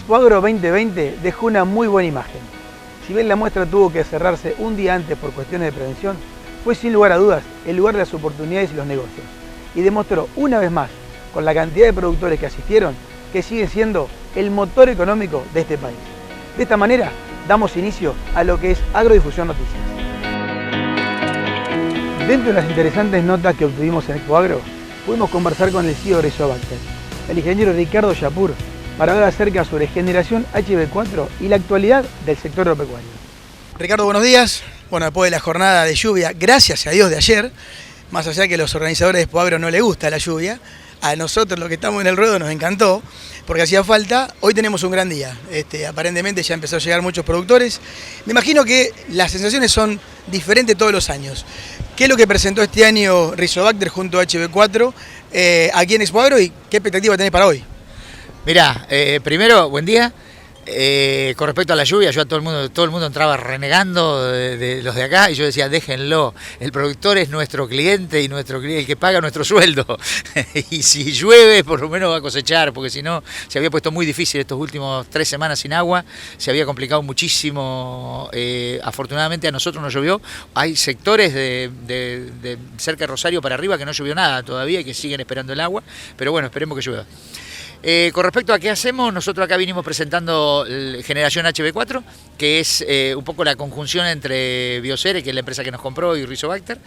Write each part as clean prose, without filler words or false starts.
Expoagro 2020 dejó una muy buena imagen. Si bien la muestra tuvo que cerrarse un día antes por cuestiones de prevención, fue sin lugar a dudas el lugar de las oportunidades y los negocios, y demostró una vez más, con la cantidad de productores que asistieron, que sigue siendo el motor económico de este país. De esta manera, damos inicio a lo que es Agrodifusión Noticias. Dentro de las interesantes notas que obtuvimos en Expoagro, pudimos conversar con el CEO de Rizobacter, el ingeniero Ricardo Yapur, para hablar acerca sobre generación HB4 y la actualidad del sector agropecuario. Ricardo, buenos días. Bueno, después de la jornada de lluvia, gracias a Dios de ayer, más allá que a los organizadores de Expoagro no les gusta la lluvia, a nosotros los que estamos en el ruedo nos encantó, porque hacía falta. Hoy tenemos un gran día. Aparentemente ya empezó a llegar muchos productores. Me imagino que las sensaciones son diferentes todos los años. ¿Qué es lo que presentó este año Rizobacter junto a HB4 aquí en Expoagro y qué expectativa tenés para hoy? Mirá, primero, buen día. Con respecto a la lluvia, yo a todo el mundo entraba renegando de los de acá y yo decía, déjenlo, el productor es nuestro cliente y el que paga nuestro sueldo. Y si llueve, por lo menos va a cosechar, porque si no, se había puesto muy difícil estos últimos 3 semanas sin agua, se había complicado muchísimo. Afortunadamente a nosotros no llovió. Hay sectores de cerca de Rosario para arriba que no llovió nada todavía y que siguen esperando el agua, pero bueno, esperemos que llueva. Con respecto a qué hacemos, nosotros acá vinimos presentando Generación HB4, que es un poco la conjunción entre Bioceres, que es la empresa que nos compró, y Rizobacter,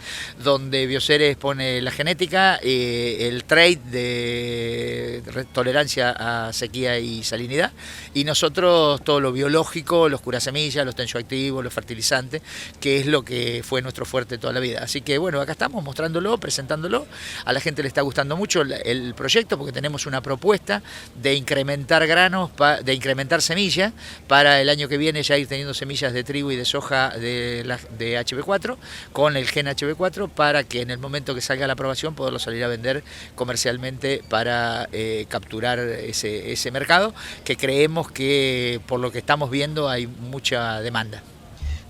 donde Bioceres pone la genética, el trait de tolerancia a sequía y salinidad, y nosotros todo lo biológico, los curasemillas, los tensioactivos, los fertilizantes, que es lo que fue nuestro fuerte toda la vida. Así que bueno, acá estamos mostrándolo, presentándolo, a la gente le está gustando mucho el proyecto porque tenemos una propuesta de incrementar granos, de incrementar semillas, para el año que viene ya ir teniendo semillas de trigo y de soja de HB4, con el gen HB4, para que en el momento que salga la aprobación poderlo salir a vender comercialmente para capturar ese mercado, que creemos que por lo que estamos viendo hay mucha demanda.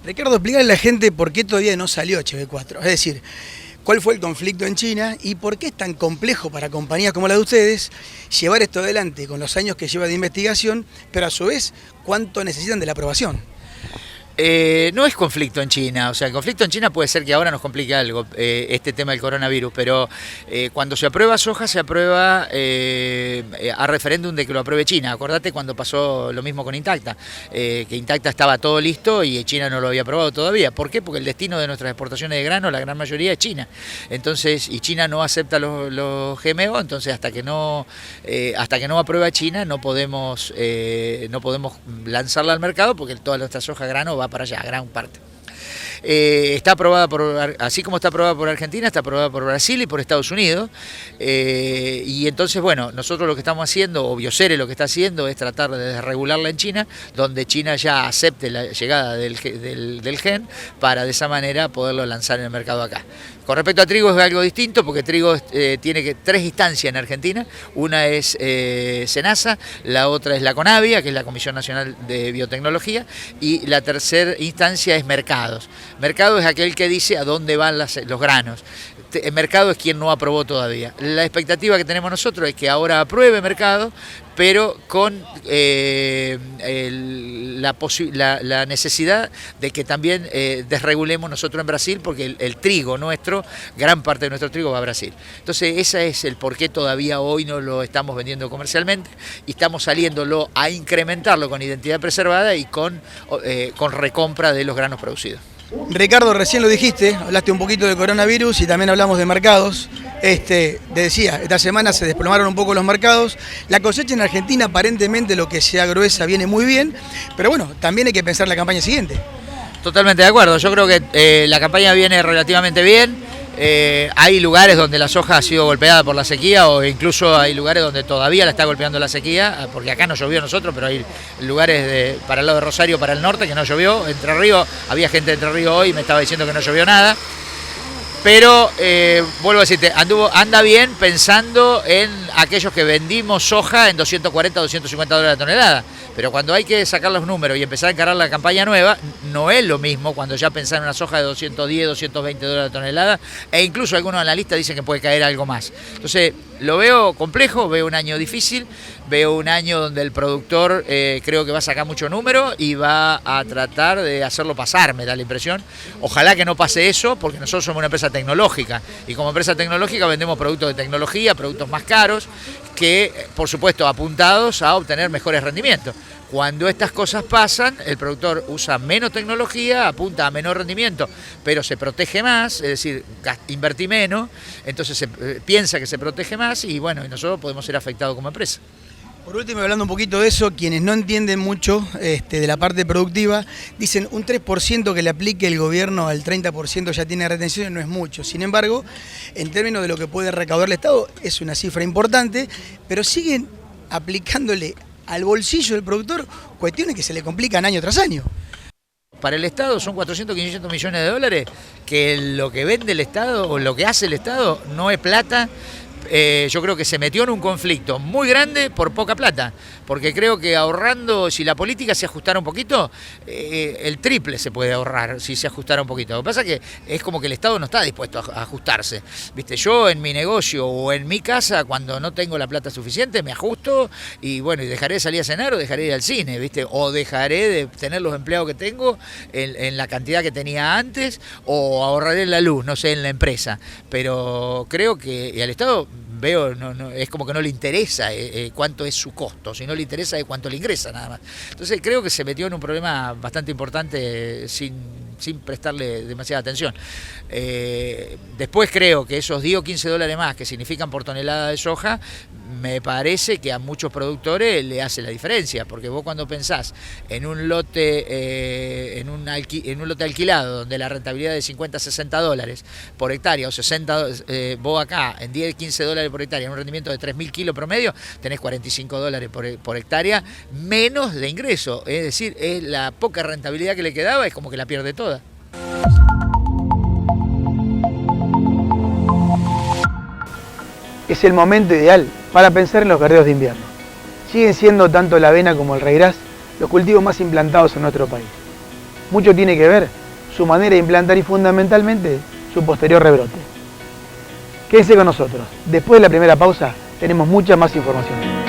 Ricardo, explícale a la gente por qué todavía no salió HB4, es decir, ¿cuál fue el conflicto en China y por qué es tan complejo para compañías como la de ustedes llevar esto adelante con los años que lleva de investigación, pero a su vez, cuánto necesitan de la aprobación? No es conflicto en China, o sea, el conflicto en China puede ser que ahora nos complique algo, este tema del coronavirus, pero cuando se aprueba soja, se aprueba a referéndum de que lo apruebe China. Acordate cuando pasó lo mismo con Intacta, que Intacta estaba todo listo y China no lo había aprobado todavía. ¿Por qué? Porque el destino de nuestras exportaciones de grano, la gran mayoría, es China. Entonces, y China no acepta los GMO, entonces hasta que no aprueba China no podemos lanzarla al mercado, porque toda nuestra soja grano va para allá, gran parte. Está aprobada así como está aprobada por Argentina, está aprobada por Brasil y por Estados Unidos. Y entonces, bueno, nosotros lo que estamos haciendo, o Bioceres lo que está haciendo, es tratar de desregularla en China, donde China ya acepte la llegada del gen, para de esa manera poderlo lanzar en el mercado acá. Con respecto a trigo es algo distinto, porque trigo tiene 3 instancias en Argentina. Una es SENASA, la otra es la CONAVIA, que es la Comisión Nacional de Biotecnología, y la tercera instancia es mercados. Mercado es aquel que dice a dónde van los granos. El mercado es quien no aprobó todavía. La expectativa que tenemos nosotros es que ahora apruebe mercado, pero con la necesidad de que también desregulemos nosotros en Brasil, porque el trigo nuestro, gran parte de nuestro trigo va a Brasil. Entonces ese es el por qué todavía hoy no lo estamos vendiendo comercialmente y estamos saliéndolo a incrementarlo con identidad preservada y con recompra de los granos producidos. Ricardo, recién lo dijiste, hablaste un poquito de coronavirus y también hablamos de mercados. Te decía, esta semana se desplomaron un poco los mercados. La cosecha en Argentina, aparentemente, lo que sea gruesa, viene muy bien, pero bueno, también hay que pensar la campaña siguiente. Totalmente de acuerdo, yo creo que la campaña viene relativamente bien. Hay lugares donde la soja ha sido golpeada por la sequía, o incluso hay lugares donde todavía la está golpeando la sequía, porque acá no llovió nosotros, pero hay lugares para el lado de Rosario, para el norte, que no llovió. Entre Ríos, había gente de Entre Ríos hoy y me estaba diciendo que no llovió nada. Pero vuelvo a decirte, anda bien pensando en aquellos que vendimos soja en 240, 250 dólares la tonelada. Pero cuando hay que sacar los números y empezar a encarar la campaña nueva, no es lo mismo cuando ya pensar en una soja de 210, 220 dólares la tonelada, e incluso algunos analistas dicen que puede caer algo más. Entonces, lo veo complejo, veo un año difícil, veo un año donde el productor creo que va a sacar mucho número y va a tratar de hacerlo pasar, me da la impresión. Ojalá que no pase eso, porque nosotros somos una empresa tecnológica y como empresa tecnológica vendemos productos de tecnología, productos más caros, que por supuesto apuntados a obtener mejores rendimientos. Cuando estas cosas pasan, el productor usa menos tecnología, apunta a menor rendimiento, pero se protege más, es decir, invertí menos, entonces se piensa que se protege más y bueno, y nosotros podemos ser afectados como empresa. Por último, hablando un poquito de eso, quienes no entienden mucho de la parte productiva, dicen un 3% que le aplique el gobierno al 30% ya tiene retenciones, no es mucho. Sin embargo, en términos de lo que puede recaudar el Estado, es una cifra importante, pero siguen aplicándole al bolsillo del productor cuestiones que se le complican año tras año. Para el Estado son 400, 500 millones de dólares, que lo que vende el Estado o lo que hace el Estado no es plata. Yo creo que se metió en un conflicto muy grande por poca plata, porque creo que ahorrando, si la política se ajustara un poquito, el triple se puede ahorrar si se ajustara un poquito. Lo que pasa es que es como que el Estado no está dispuesto a ajustarse. ¿Viste? Yo en mi negocio o en mi casa, cuando no tengo la plata suficiente, me ajusto y bueno, y dejaré de salir a cenar o dejaré de ir al cine, ¿viste? O dejaré de tener los empleados que tengo en la cantidad que tenía antes, o ahorraré la luz, no sé, en la empresa. Pero creo que al Estado veo, es como que no le interesa cuánto es su costo, si no le interesa es cuánto le ingresa nada más. Entonces creo que se metió en un problema bastante importante sin prestarle demasiada atención. Después creo que esos 10 o 15 dólares más que significan por tonelada de soja, me parece que a muchos productores le hace la diferencia, porque vos cuando pensás en un lote en un lote alquilado donde la rentabilidad es de 50 a 60 dólares por hectárea o 60, vos acá en 10, 15 dólares por hectárea, en un rendimiento de 3.000 kilos promedio, tenés 45 dólares por hectárea menos de ingreso, es decir, es la poca rentabilidad que le quedaba, es como que la pierde toda. Es el momento ideal para pensar en los verdeos de invierno. Siguen siendo tanto la avena como el raigras los cultivos más implantados en nuestro país. Mucho tiene que ver su manera de implantar y fundamentalmente su posterior rebrote. Quédense con nosotros. Después de la primera pausa tenemos mucha más información.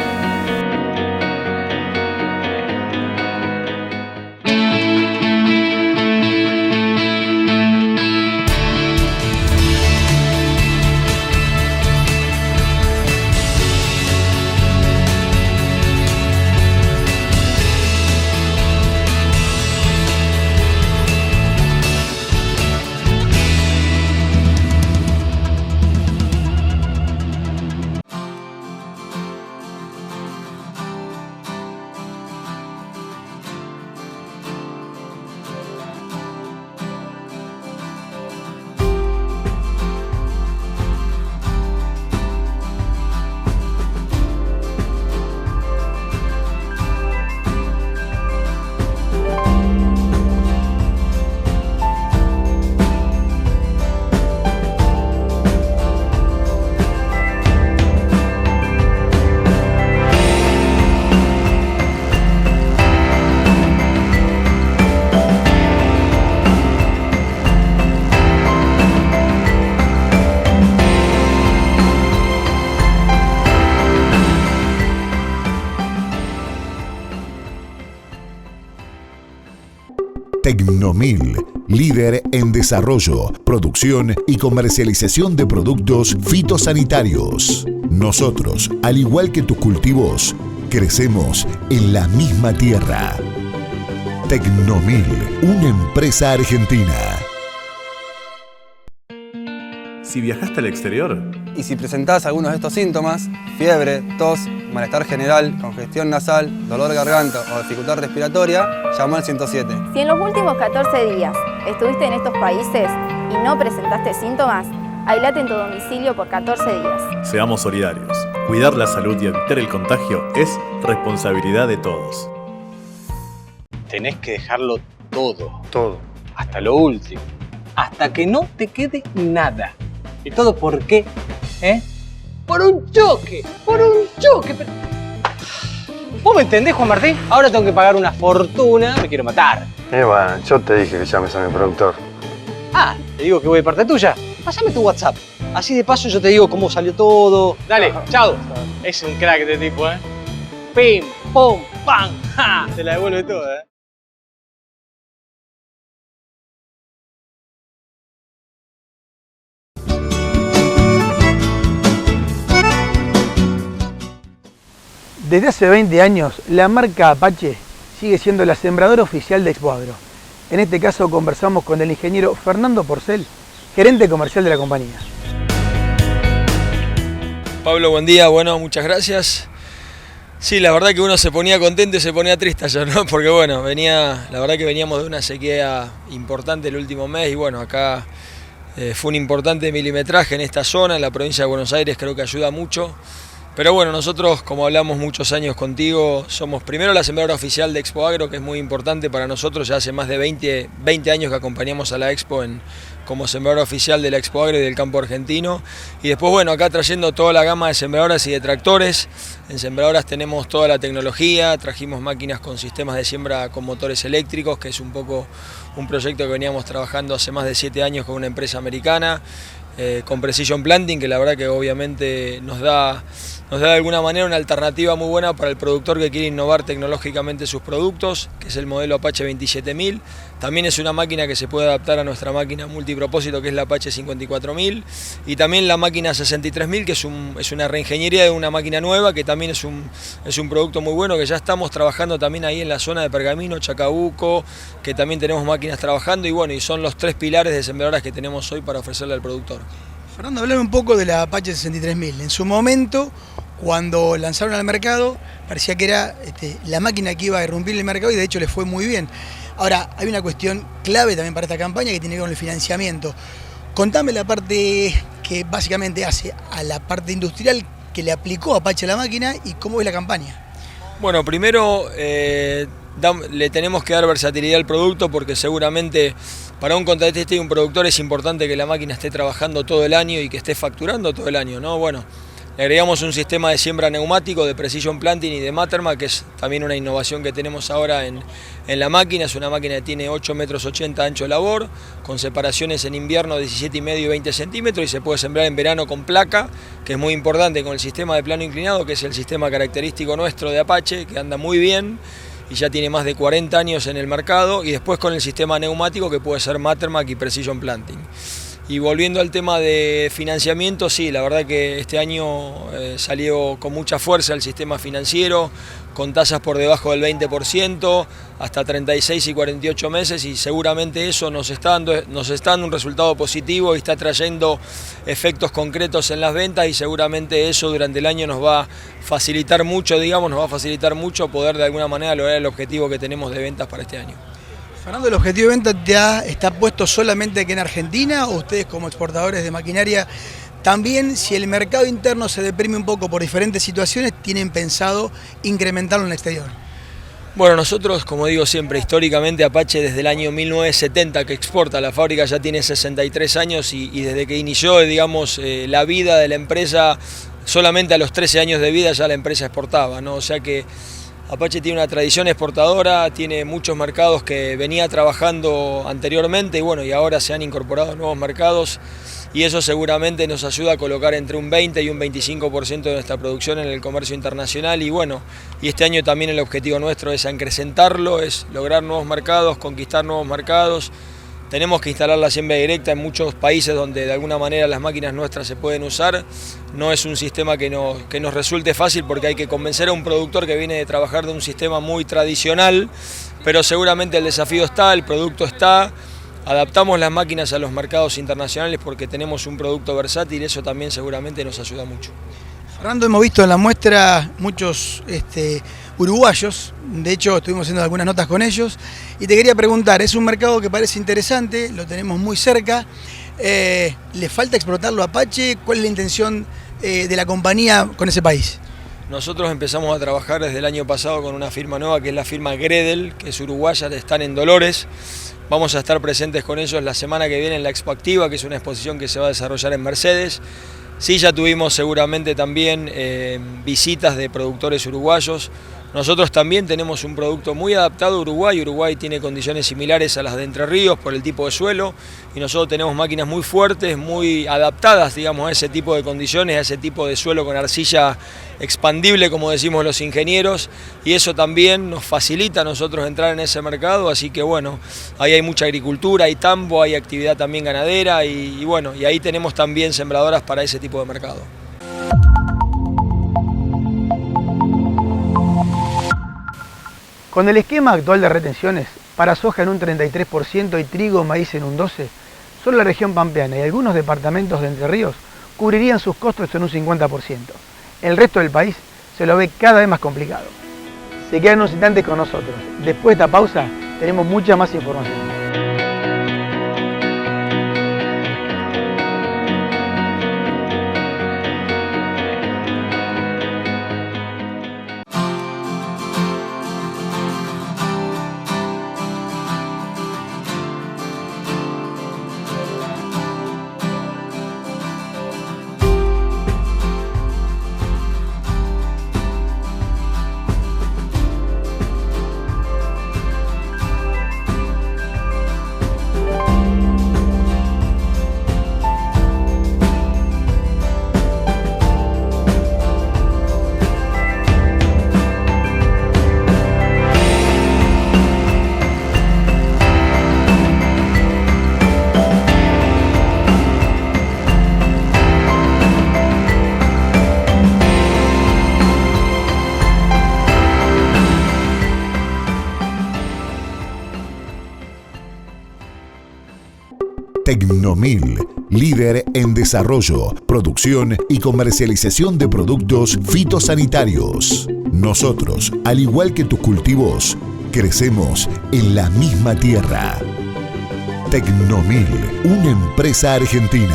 Tecnomil, líder en desarrollo, producción y comercialización de productos fitosanitarios. Nosotros, al igual que tus cultivos, crecemos en la misma tierra. Tecnomil, una empresa argentina. Si viajaste al exterior y si presentás algunos de estos síntomas, fiebre, tos, malestar general, congestión nasal, dolor de garganta o dificultad respiratoria, llama al 107. Si en los últimos 14 días estuviste en estos países y no presentaste síntomas, aislate en tu domicilio por 14 días. Seamos solidarios. Cuidar la salud y evitar el contagio es responsabilidad de todos. Tenés que dejarlo todo, hasta lo último, hasta que no te quede nada. ¿Y todo por qué? Por un choque. Pero... ¿Vos me entendés, Juan Martín? Ahora tengo que pagar una fortuna. Me quiero matar. Bueno, yo te dije que llames a mi productor. Ah, te digo que voy de parte tuya. Pásame tu WhatsApp. Así de paso yo te digo cómo salió todo. Dale, chao. Es un crack este tipo, ¿eh? Pim, pum, pam, ja. Te la devuelve toda, ¿eh? Desde hace 20 años, la marca Apache sigue siendo la sembradora oficial de Expoagro. En este caso conversamos con el ingeniero Fernando Porcel, gerente comercial de la compañía. Pablo, buen día. Bueno, muchas gracias. Sí, la verdad que uno se ponía contento y se ponía triste ayer, ¿no? Porque bueno, la verdad que veníamos de una sequía importante el último mes y bueno, acá fue un importante milimetraje en esta zona, en la provincia de Buenos Aires, creo que ayuda mucho. Pero bueno, nosotros, como hablamos muchos años contigo, somos primero la sembradora oficial de Expoagro, que es muy importante para nosotros. Ya hace más de 20 años que acompañamos a la Expo como sembradora oficial de la Expoagro y del campo argentino. Y después, bueno, acá trayendo toda la gama de sembradoras y de tractores. En sembradoras tenemos toda la tecnología, trajimos máquinas con sistemas de siembra con motores eléctricos, que es un poco un proyecto que veníamos trabajando hace más de 7 años con una empresa americana. Con Precision Planting, que la verdad que obviamente nos da de alguna manera una alternativa muy buena para el productor que quiere innovar tecnológicamente sus productos, que es el modelo Apache 27000. También es una máquina que se puede adaptar a nuestra máquina multipropósito, que es la Apache 54000, y también la máquina 63000, que es una reingeniería de una máquina nueva, que también es un producto muy bueno, que ya estamos trabajando también ahí en la zona de Pergamino, Chacabuco, que también tenemos máquinas trabajando, y bueno, y son los 3 pilares de sembradoras que tenemos hoy para ofrecerle al productor. Fernando, hablame un poco de la Apache 63000. En su momento, cuando lanzaron al mercado, parecía que era la máquina que iba a irrumpir el mercado y de hecho les fue muy bien. Ahora, hay una cuestión clave también para esta campaña que tiene que ver con el financiamiento. Contame la parte que básicamente hace a la parte industrial que le aplicó Apache a la máquina y cómo es la campaña. Bueno, primero le tenemos que dar versatilidad al producto porque seguramente para un contratista y un productor es importante que la máquina esté trabajando todo el año y que esté facturando todo el año, ¿no? Bueno, le agregamos un sistema de siembra neumático de Precision Planting y de Materma, que es también una innovación que tenemos ahora en la máquina. Es una máquina que tiene 8,80 metros ancho de labor, con separaciones en invierno de 17,5 y 20 centímetros y se puede sembrar en verano con placa, que es muy importante, con el sistema de plano inclinado, que es el sistema característico nuestro de Apache, que anda muy bien y ya tiene más de 40 años en el mercado, y después con el sistema neumático que puede ser Matermac y Precision Planting. Y volviendo al tema de financiamiento, sí, la verdad que este año salió con mucha fuerza el sistema financiero, con tasas por debajo del 20%, hasta 36 y 48 meses, y seguramente eso nos está dando un resultado positivo y está trayendo efectos concretos en las ventas, y seguramente eso durante el año nos va a facilitar mucho, poder de alguna manera lograr el objetivo que tenemos de ventas para este año. Fernando, ¿el objetivo de venta está puesto solamente aquí en Argentina o ustedes como exportadores de maquinaria también, si el mercado interno se deprime un poco por diferentes situaciones, tienen pensado incrementarlo en el exterior? Bueno, nosotros, como digo siempre, históricamente Apache desde el año 1970 que exporta, la fábrica ya tiene 63 años y desde que inició, digamos, la vida de la empresa, solamente a los 13 años de vida ya la empresa exportaba, ¿no? O sea que Apache tiene una tradición exportadora, tiene muchos mercados que venía trabajando anteriormente y bueno, y ahora se han incorporado nuevos mercados, y eso seguramente nos ayuda a colocar entre un 20 y un 25% de nuestra producción en el comercio internacional, y bueno, y este año también el objetivo nuestro es acrecentarlo, es lograr nuevos mercados, conquistar nuevos mercados. Tenemos que instalar la siembra directa en muchos países donde de alguna manera las máquinas nuestras se pueden usar. No es un sistema que nos resulte fácil porque hay que convencer a un productor que viene de trabajar de un sistema muy tradicional, pero seguramente el desafío está, el producto está. Adaptamos las máquinas a los mercados internacionales porque tenemos un producto versátil y eso también seguramente nos ayuda mucho. Fernando, hemos visto en la muestra muchos uruguayos, de hecho estuvimos haciendo algunas notas con ellos, y te quería preguntar, es un mercado que parece interesante, lo tenemos muy cerca, ¿le falta explotarlo a Apache? ¿Cuál es la intención de la compañía con ese país? Nosotros empezamos a trabajar desde el año pasado con una firma nueva que es la firma Gredel, que es uruguaya, están en Dolores. Vamos a estar presentes con ellos la semana que viene en la Expo Activa, que es una exposición que se va a desarrollar en Mercedes. Sí, ya tuvimos seguramente también visitas de productores uruguayos. Nosotros también tenemos un producto muy adaptado a Uruguay. Uruguay tiene condiciones similares a las de Entre Ríos por el tipo de suelo y nosotros tenemos máquinas muy fuertes, muy adaptadas, digamos, a ese tipo de condiciones, a ese tipo de suelo con arcilla expandible, como decimos los ingenieros, y eso también nos facilita a nosotros entrar en ese mercado. Así que bueno, ahí hay mucha agricultura, hay tambo, hay actividad también ganadera y bueno, y ahí tenemos también sembradoras para ese tipo de mercado. Con el esquema actual de retenciones, para soja en un 33% y trigo, maíz en un 12%, solo la región pampeana y algunos departamentos de Entre Ríos cubrirían sus costos en un 50%. El resto del país se lo ve cada vez más complicado. Se quedan unos instantes con nosotros. Después de esta pausa, tenemos mucha más información. Tecnomil, líder en desarrollo, producción y comercialización de productos fitosanitarios. Nosotros, al igual que tus cultivos, crecemos en la misma tierra. Tecnomil, una empresa argentina.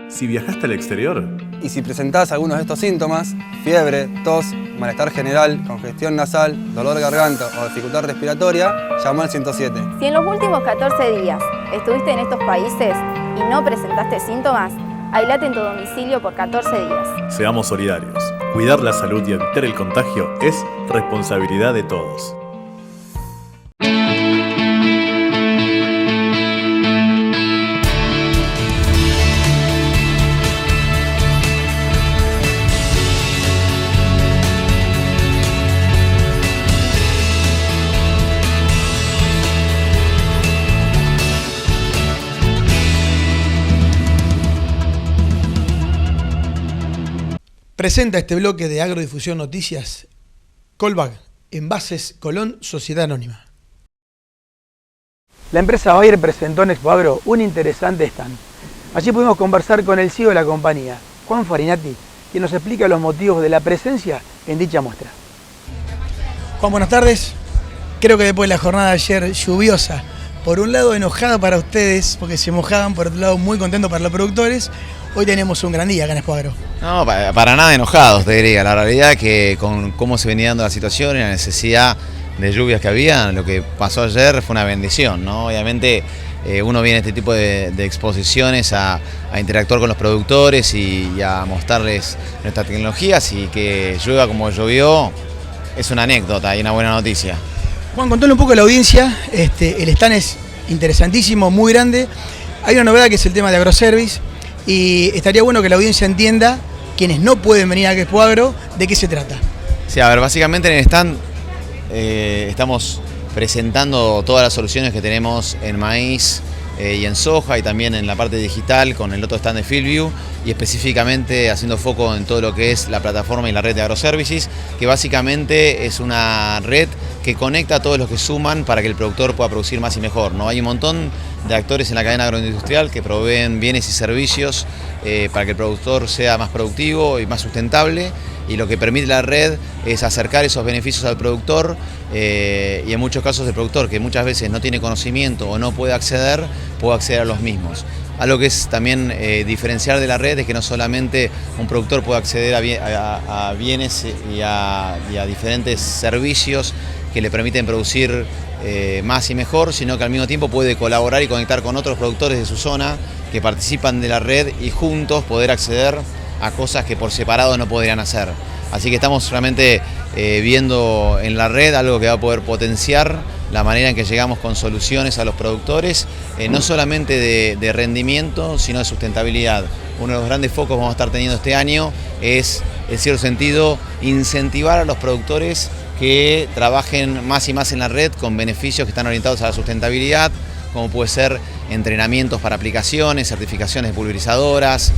Si viajaste al exterior Y si presentás algunos de estos síntomas, fiebre, tos, malestar general, congestión nasal, dolor de garganta o dificultad respiratoria, llama al 107. Si en los últimos 14 días estuviste en estos países y no presentaste síntomas, aislate en tu domicilio por 14 días. seamos solidarios. Cuidar la salud y evitar el contagio es responsabilidad de todos. Presenta este bloque de Agrodifusión Noticias Colbag, Envases Colón, Sociedad Anónima. La empresa Bayer presentó en Expo Agro un interesante stand. Allí pudimos conversar con el CEO de la compañía, Juan Farinati, quien nos explica los motivos de la presencia en dicha muestra. Juan, buenas tardes. Creo que después de la jornada de ayer lluviosa, por un lado enojada para ustedes porque se mojaban, por otro lado muy contento para los productores, hoy tenemos un gran día acá en Expo Agro. No, para nada enojados, te diría. La realidad es que con cómo se venía dando la situación y la necesidad de lluvias que había, lo que pasó ayer fue una bendición, ¿no? Obviamente uno viene a este tipo de exposiciones a interactuar con los productores y a mostrarles nuestras tecnologías, y que llueva como llovió es una anécdota y una buena noticia. Juan, contale un poco a la audiencia, el stand es interesantísimo, muy grande. Hay una novedad que es el tema de Agroservice y estaría bueno que la audiencia entienda, quienes no pueden venir a Expo Agro, de qué se trata. Sí, a ver, básicamente en el stand estamos presentando todas las soluciones que tenemos en maíz y en soja, y también en la parte digital con el otro stand de FieldView, y específicamente haciendo foco en todo lo que es la plataforma y la red de Agroservices, que básicamente es una red que conecta a todos los que suman para que el productor pueda producir más y mejor, ¿no? Hay un montón de actores en la cadena agroindustrial que proveen bienes y servicios para que el productor sea más productivo y más sustentable, y lo que permite la red es acercar esos beneficios al productor, y en muchos casos el productor, que muchas veces no tiene conocimiento o no puede acceder a los mismos. Algo que es también diferencial de la red es que no solamente un productor puede acceder a bienes y a diferentes servicios que le permiten producir más y mejor, sino que al mismo tiempo puede colaborar y conectar con otros productores de su zona que participan de la red y juntos poder acceder a cosas que por separado no podrían hacer. Así que estamos realmente viendo en la red algo que va a poder potenciar la manera en que llegamos con soluciones a los productores, no solamente de rendimiento, sino de sustentabilidad. Uno de los grandes focos que vamos a estar teniendo este año es, en cierto sentido, incentivar a los productores que trabajen más y más en la red con beneficios que están orientados a la sustentabilidad, como puede ser entrenamientos para aplicaciones, certificaciones de pulverizadoras,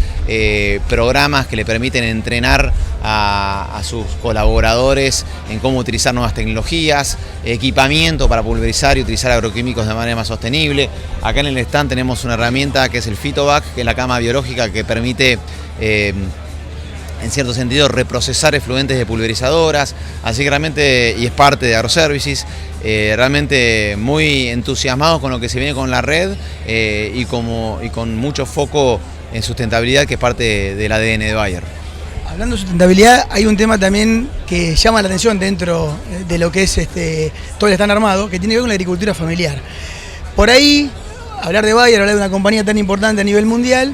programas que le permiten entrenar a sus colaboradores en cómo utilizar nuevas tecnologías, equipamiento para pulverizar y utilizar agroquímicos de manera más sostenible. Acá en el stand tenemos una herramienta que es el Phytovac, que es la cama biológica que permite en cierto sentido reprocesar efluentes de pulverizadoras, así que realmente, y es parte de AgroServices, realmente muy entusiasmados con lo que se viene con la red y con mucho foco en sustentabilidad, que es parte del ADN de Bayer. Hablando de sustentabilidad, hay un tema también que llama la atención dentro de lo que es todo el stand armado, que tiene que ver con la agricultura familiar. Por ahí, hablar de Bayer, hablar de una compañía tan importante a nivel mundial,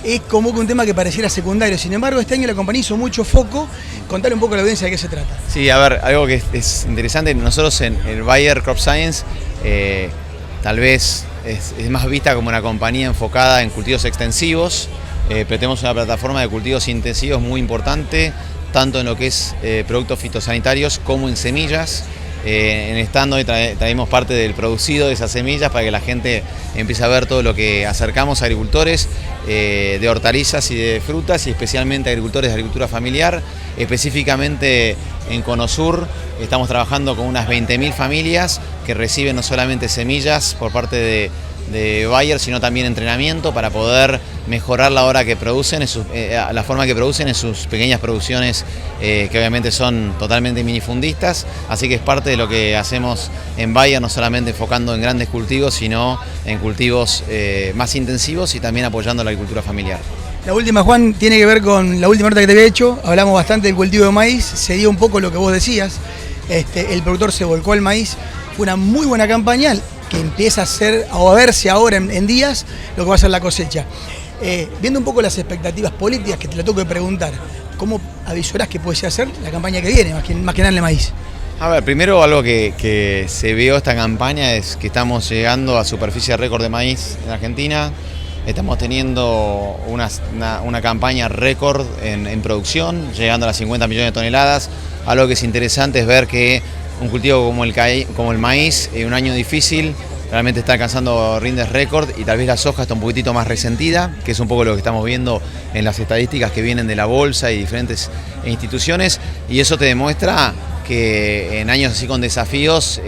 es como que un tema que pareciera secundario. Sin embargo, este año la compañía hizo mucho foco. Contale un poco a la audiencia de qué se trata. Sí, a ver, algo que es interesante, nosotros en el Bayer Crop Science tal vez es más vista como una compañía enfocada en cultivos extensivos, pero tenemos una plataforma de cultivos intensivos muy importante, tanto en lo que es productos fitosanitarios como en semillas. En el stand hoy traemos parte del producido de esas semillas para que la gente empiece a ver todo lo que acercamos a agricultores de hortalizas y de frutas, y especialmente a agricultores de agricultura familiar. Específicamente en Cono Sur estamos trabajando con unas 20.000 familias que reciben no solamente semillas por parte de Bayer, sino también entrenamiento para poder mejorar la hora que producen, la forma que producen en sus pequeñas producciones, que obviamente son totalmente minifundistas. Así que es parte de lo que hacemos en Bayer, no solamente enfocando en grandes cultivos, sino en cultivos más intensivos y también apoyando la agricultura familiar. La última, Juan, tiene que ver con la última nota que te había hecho. Hablamos bastante del cultivo de maíz, se dio un poco lo que vos decías. El productor se volcó al maíz, fue una muy buena campaña que empieza a verse ahora en días lo que va a ser la cosecha. Viendo un poco las expectativas políticas, que te lo tengo que preguntar, ¿cómo avisorás que puede ser la campaña que viene, más que nada en el maíz? A ver, primero algo que se vio esta campaña es que estamos llegando a superficie récord de maíz en Argentina. Estamos teniendo una campaña récord en producción, llegando a las 50 millones de toneladas. Algo que es interesante es ver que un cultivo como el maíz, en un año difícil, realmente está alcanzando rindes récord, y tal vez la soja está un poquitito más resentida, que es un poco lo que estamos viendo en las estadísticas que vienen de la bolsa y diferentes instituciones, y eso te demuestra que en años así con desafíos,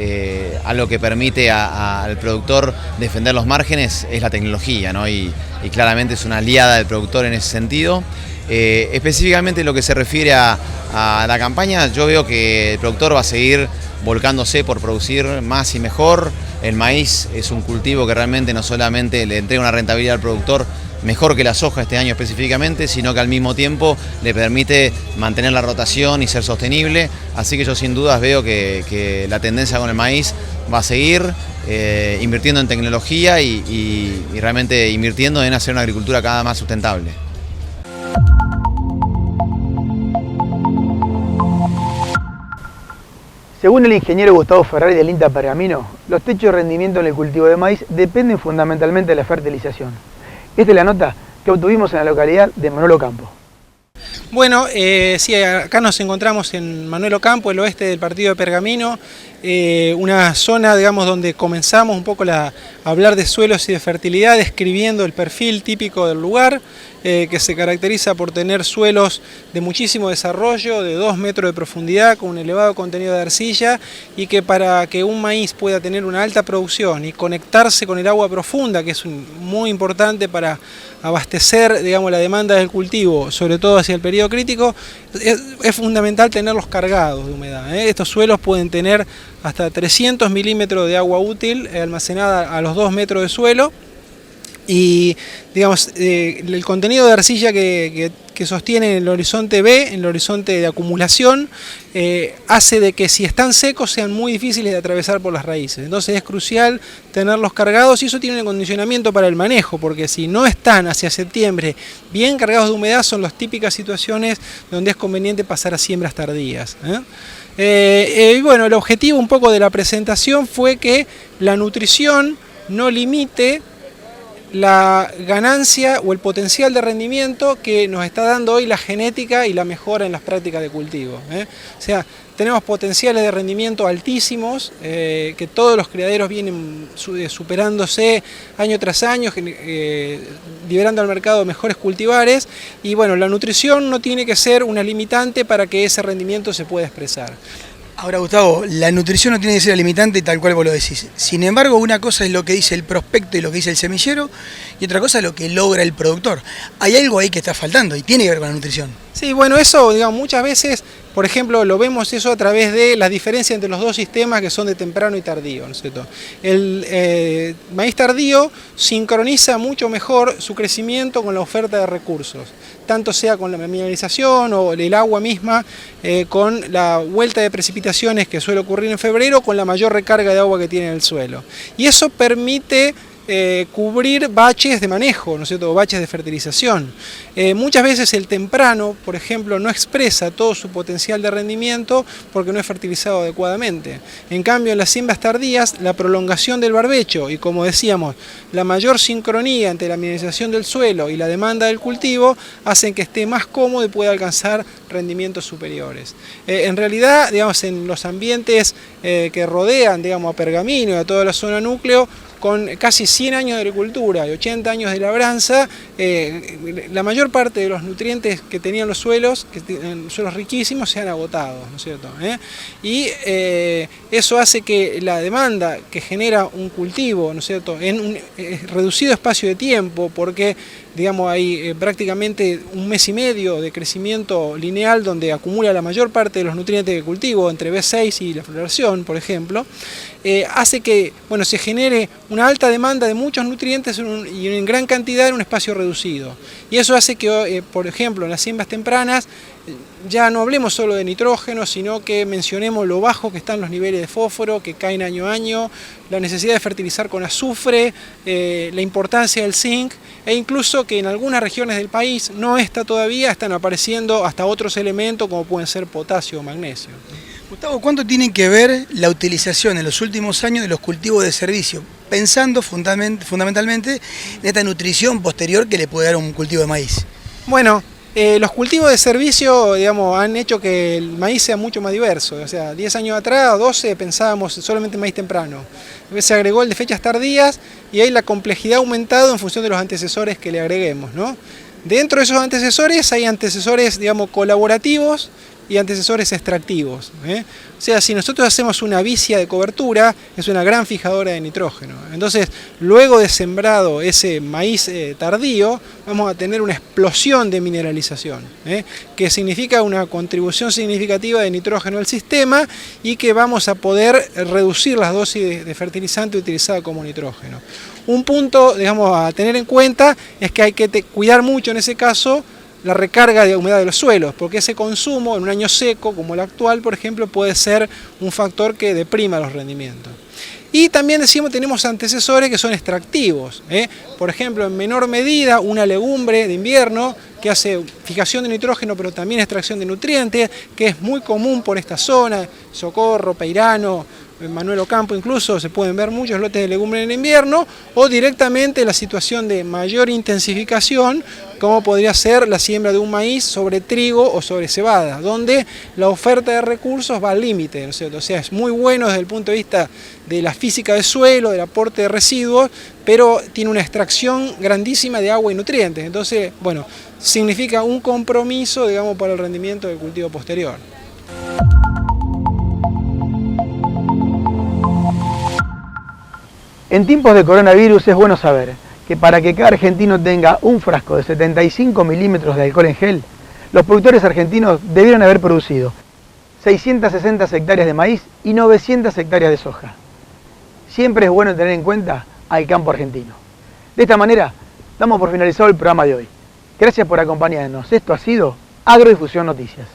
algo que permite al productor defender los márgenes es la tecnología, ¿no? Y claramente es una aliada del productor en ese sentido. Específicamente lo que se refiere a la campaña, yo veo que el productor va a seguir volcándose por producir más y mejor. El maíz es un cultivo que realmente no solamente le entrega una rentabilidad al productor mejor que la soja este año específicamente, sino que al mismo tiempo le permite mantener la rotación y ser sostenible. Así que yo sin dudas veo que la tendencia con el maíz va a seguir invirtiendo en tecnología y realmente invirtiendo en hacer una agricultura cada vez más sustentable. Según el ingeniero Gustavo Ferrari del INTA Pergamino, los techos de rendimiento en el cultivo de maíz dependen fundamentalmente de la fertilización. Esta es la nota que obtuvimos en la localidad de Manuel Ocampo. Bueno, sí, acá nos encontramos en Manuel Ocampo, el oeste del partido de Pergamino, una zona, digamos, donde comenzamos un poco a hablar de suelos y de fertilidad, describiendo el perfil típico del lugar, que se caracteriza por tener suelos de muchísimo desarrollo, de 2 metros de profundidad, con un elevado contenido de arcilla, y que para que un maíz pueda tener una alta producción y conectarse con el agua profunda, que es muy importante para abastecer, digamos, la demanda del cultivo, sobre todo hacia el periodo crítico, es fundamental tenerlos cargados de humedad. Estos suelos pueden tener hasta 300 milímetros de agua útil almacenada a los 2 metros de suelo, Y digamos, el contenido de arcilla que sostiene el horizonte B, en el horizonte de acumulación, hace de que si están secos sean muy difíciles de atravesar por las raíces. Entonces es crucial tenerlos cargados y eso tiene un acondicionamiento para el manejo, porque si no están hacia septiembre bien cargados de humedad, son las típicas situaciones donde es conveniente pasar a siembras tardías. Y bueno, el objetivo un poco de la presentación fue que la nutrición no limite la ganancia o el potencial de rendimiento que nos está dando hoy la genética y la mejora en las prácticas de cultivo. O sea, tenemos potenciales de rendimiento altísimos, que todos los criaderos vienen superándose año tras año, liberando al mercado mejores cultivares, y bueno, la nutrición no tiene que ser una limitante para que ese rendimiento se pueda expresar. Ahora, Gustavo, la nutrición no tiene que ser limitante tal cual vos lo decís. Sin embargo, una cosa es lo que dice el prospecto y lo que dice el semillero, y otra cosa es lo que logra el productor. Hay algo ahí que está faltando y tiene que ver con la nutrición. Sí, bueno, eso, digamos, muchas veces, por ejemplo, lo vemos eso a través de las diferencias entre los dos sistemas que son de temprano y tardío, ¿no es cierto? El maíz tardío sincroniza mucho mejor su crecimiento con la oferta de recursos, tanto sea con la mineralización o el agua misma, con la vuelta de precipitaciones que suele ocurrir en febrero, con la mayor recarga de agua que tiene el suelo. Y eso permite cubrir baches de manejo, ¿no es cierto?, o baches de fertilización. Muchas veces el temprano, por ejemplo, no expresa todo su potencial de rendimiento porque no es fertilizado adecuadamente. En cambio, en las siembras tardías, la prolongación del barbecho y, como decíamos, la mayor sincronía entre la mineralización del suelo y la demanda del cultivo hacen que esté más cómodo y pueda alcanzar rendimientos superiores. En realidad, digamos, en los ambientes que rodean, digamos, a Pergamino y a toda la zona núcleo, con casi 100 años de agricultura y 80 años de labranza, la mayor parte de los nutrientes que tenían los suelos, suelos riquísimos, se han agotado, ¿no es cierto? Y eso hace que la demanda que genera un cultivo, ¿no es cierto?, en un reducido espacio de tiempo, porque digamos hay prácticamente un mes y medio de crecimiento lineal donde acumula la mayor parte de los nutrientes del cultivo, entre B6 y la floración, por ejemplo, hace que, bueno, se genere una alta demanda de muchos nutrientes y en gran cantidad en un espacio reducido. Y eso hace que, por ejemplo, en las siembras tempranas ya no hablemos solo de nitrógeno, sino que mencionemos lo bajo que están los niveles de fósforo, que caen año a año, la necesidad de fertilizar con azufre, la importancia del zinc, e incluso que en algunas regiones del país no está todavía, están apareciendo hasta otros elementos como pueden ser potasio o magnesio. Gustavo, ¿cuánto tiene que ver la utilización en los últimos años de los cultivos de servicio? Pensando fundamentalmente en esta nutrición posterior que le puede dar un cultivo de maíz. Bueno, los cultivos de servicio, digamos, han hecho que el maíz sea mucho más diverso. O sea, 10 años atrás, 12, pensábamos solamente en maíz temprano. Se agregó el de fechas tardías y ahí la complejidad ha aumentado en función de los antecesores que le agreguemos, ¿no? Dentro de esos antecesores hay antecesores, digamos, colaborativos y antecesores extractivos. O sea, si nosotros hacemos una vicia de cobertura, es una gran fijadora de nitrógeno. Entonces, luego de sembrado ese maíz tardío, vamos a tener una explosión de mineralización, que significa una contribución significativa de nitrógeno al sistema y que vamos a poder reducir las dosis de fertilizante utilizada como nitrógeno. Un punto, digamos, a tener en cuenta es que hay que cuidar mucho en ese caso la recarga de humedad de los suelos, porque ese consumo en un año seco como el actual, por ejemplo, puede ser un factor que deprima los rendimientos. Y también decimos, tenemos antecesores que son extractivos. Por ejemplo, en menor medida, una legumbre de invierno que hace fijación de nitrógeno, pero también extracción de nutrientes, que es muy común por esta zona, Socorro, Peirano, Manuel Ocampo, incluso se pueden ver muchos lotes de legumbre en invierno, o directamente la situación de mayor intensificación, como podría ser la siembra de un maíz sobre trigo o sobre cebada, donde la oferta de recursos va al límite, ¿no es cierto? O sea, es muy bueno desde el punto de vista de la física del suelo, del aporte de residuos, pero tiene una extracción grandísima de agua y nutrientes. Entonces, bueno, significa un compromiso, digamos, para el rendimiento del cultivo posterior. En tiempos de coronavirus es bueno saber que para que cada argentino tenga un frasco de 75 milímetros de alcohol en gel, los productores argentinos debieron haber producido 660 hectáreas de maíz y 900 hectáreas de soja. Siempre es bueno tener en cuenta al campo argentino. De esta manera, damos por finalizado el programa de hoy. Gracias por acompañarnos. Esto ha sido Agrodifusión Noticias.